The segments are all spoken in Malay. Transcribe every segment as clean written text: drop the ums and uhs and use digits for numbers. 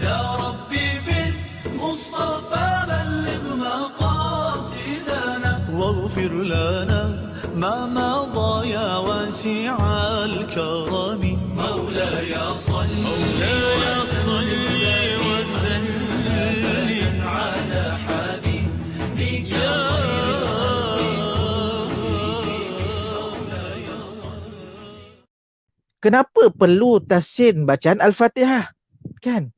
يا ربي بالمصطفى بلغ مقاصدنا واغفر لنا ما مضى يا واسع الكرم مولاي صل وسلم على حبيبك يا Kenapa perlu tahsin bacaan Al-Fatihah? Kan?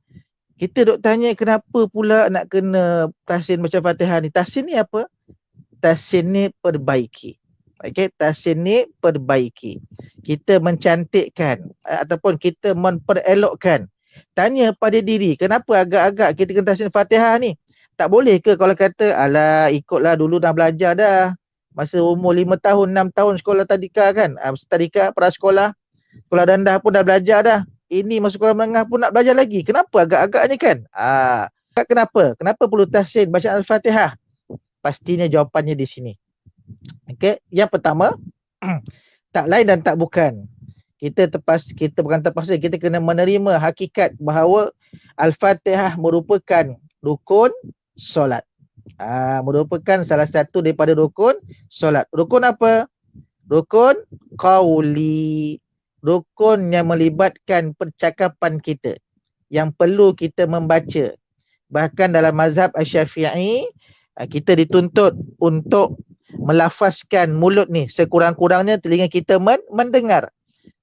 Kita duk tanya kenapa pula nak kena tahsin bacaan Fatihah ni. Tahsin ni apa? Tahsin ni perbaiki. Okey, tahsin ni perbaiki. Kita mencantikkan ataupun kita memperelokkan. Tanya pada diri, kenapa agak-agak kita kena tahsin Fatihah ni? Tak boleh ke kalau kata, alah ikutlah dulu dah belajar dah. Masa umur 5 tahun, 6 tahun sekolah tadika kan? Tadika, prasekolah. Sekolah rendah pun dah belajar dah. Ini masuk sekolah menengah pun nak belajar lagi. Kenapa agak-agak ni kan? Kenapa? Kenapa perlu tahsin bacaan Al-Fatihah? Pastinya jawapannya di sini. Okey, yang pertama, tak lain dan tak bukan. Kita bukan terpaksa, kita kena menerima hakikat bahawa Al-Fatihah merupakan rukun solat. Merupakan salah satu daripada rukun solat. Rukun apa? Rukun qauli. Rukun yang melibatkan percakapan kita, yang perlu kita membaca. Bahkan dalam mazhab Asy-Syafi'i, kita dituntut untuk melafazkan mulut ni, sekurang-kurangnya telinga kita mendengar.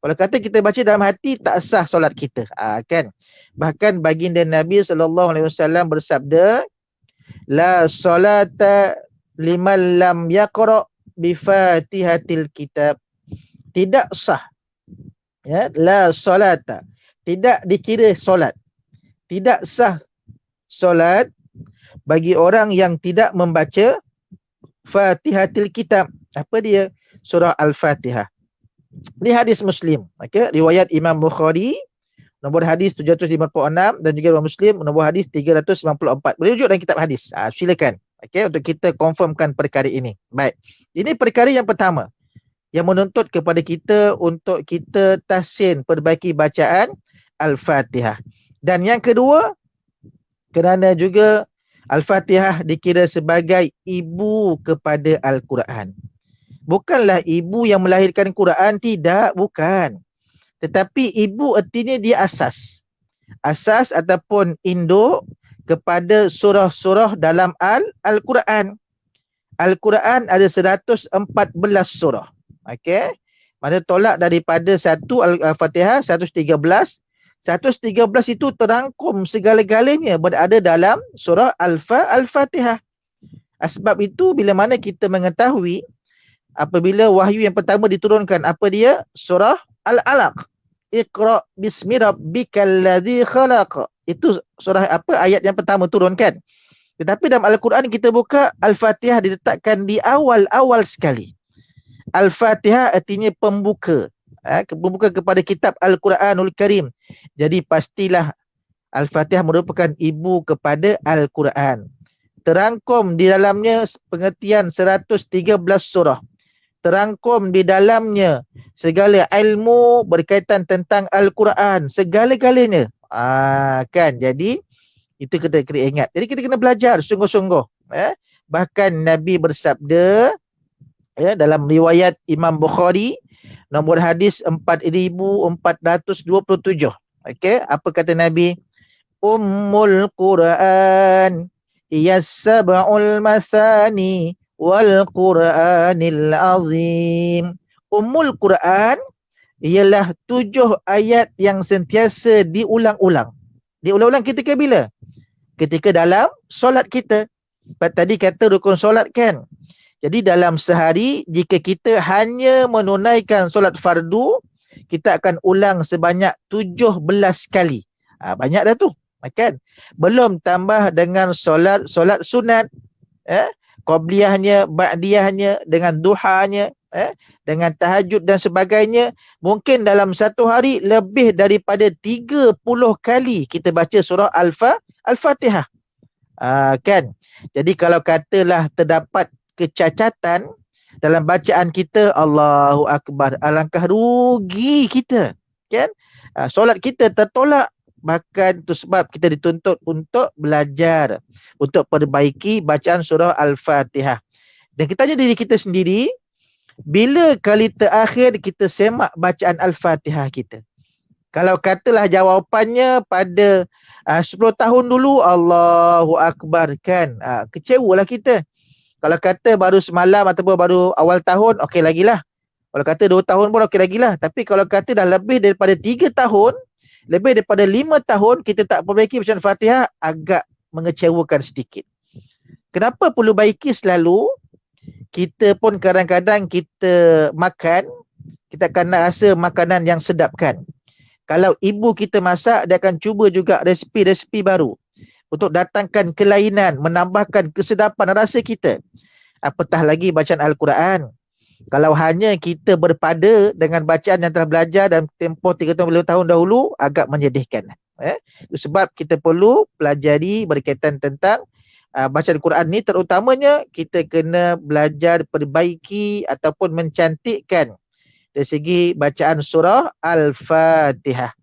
Kalau kata kita baca dalam hati, tak sah solat kita. Kan? Bahkan baginda Nabi SAW bersabda, la solata liman lam yaqra bi fatihatil kitab. Tidak sah. Ya, la solata. Tidak dikira solat. Tidak sah solat bagi orang yang tidak membaca Fatihatil Kitab. Apa dia? Surah Al-Fatihah. Ini hadis Muslim. Okay? Riwayat Imam Bukhari, nombor hadis 756, dan juga Imam Muslim, nombor hadis 394. Boleh rujuk dalam kitab hadis. Silakan. Okay? Untuk kita confirmkan perkara ini. Baik. Ini perkara yang pertama, yang menuntut kepada kita untuk kita tahsin, perbaiki bacaan Al-Fatihah. Dan yang kedua, kerana juga Al-Fatihah dikira sebagai ibu kepada Al-Quran. Bukanlah ibu yang melahirkan Quran, tidak, bukan. Tetapi ibu artinya dia asas. Asas ataupun induk kepada surah-surah dalam Al-Quran. Al-Quran ada 114 surah. Okey. Mana tolak daripada satu Al-Fatihah 113. 113 itu terangkum segala-galanya berada dalam surah Al-Fatihah. Sebab itu bila mana kita mengetahui apabila wahyu yang pertama diturunkan, apa dia? Surah Al-Alaq. Iqra bismi rabbikal ladzi khalaq. Itu surah apa? Ayat yang pertama turun kan? Tetapi dalam Al-Quran kita buka, Al-Fatihah diletakkan di awal-awal sekali. Al-Fatihah artinya pembuka. Pembuka kepada kitab Al-Quranul Karim. Jadi pastilah Al-Fatihah merupakan ibu kepada Al-Quran. Terangkum di dalamnya pengertian 113 surah. Terangkum di dalamnya segala ilmu berkaitan tentang Al-Quran. Segala-galanya. Kan? Jadi itu kita kena ingat. Jadi kita kena belajar sungguh-sungguh. Bahkan Nabi bersabda, dalam riwayat Imam Bukhari, nombor hadis 4427. Okey, apa kata Nabi? Ummul Quran hiya sab'ul mathani wal Quranil azim. Ummul Quran ialah 7 ayat yang sentiasa diulang-ulang. Diulang-ulang ketika bila? Ketika dalam solat kita. Tadi kata rukun solat kan? Jadi dalam sehari, jika kita hanya menunaikan solat fardu, kita akan ulang sebanyak 17 kali. Banyak dah tu. Kan? Belum tambah dengan solat sunat. Qabliyahnya, ba'diyahnya, dengan duhanya, dengan tahajud dan sebagainya. Mungkin dalam satu hari lebih daripada 30 kali kita baca surah Al-Fatihah. Kan? Jadi kalau katalah terdapat kecacatan dalam bacaan kita, Allahu Akbar, alangkah rugi kita, kan? Solat kita tertolak Bahkan itu sebab kita dituntut untuk belajar, untuk perbaiki bacaan surah Al-Fatihah. Dan kita tanya diri kita sendiri, bila kali terakhir kita semak bacaan Al-Fatihah kita? Kalau katalah jawapannya pada 10 tahun dulu, Allahu Akbar, kan? Kecewalah kita. Kalau kata baru semalam ataupun baru awal tahun, okey lagilah. Kalau kata 2 tahun pun okey lagilah. Tapi kalau kata dah lebih daripada 3 tahun, lebih daripada 5 tahun, kita tak perbaiki bacaan Fatihah, agak mengecewakan sedikit. Kenapa perlu baiki selalu? Kita pun kadang-kadang kita makan, kita akan nak rasa makanan yang sedap, kan? Kalau ibu kita masak, dia akan cuba juga resipi-resipi baru untuk datangkan kelainan, menambahkan kesedapan rasa kita. Apatah lagi bacaan Al-Quran. Kalau hanya kita berpada dengan bacaan yang telah belajar dalam tempoh 3 tahun, 5 tahun dahulu, agak menyedihkan. Itu sebab kita perlu pelajari berkaitan tentang bacaan Al-Quran ni, terutamanya kita kena belajar perbaiki ataupun mencantikkan dari segi bacaan surah Al-Fatihah.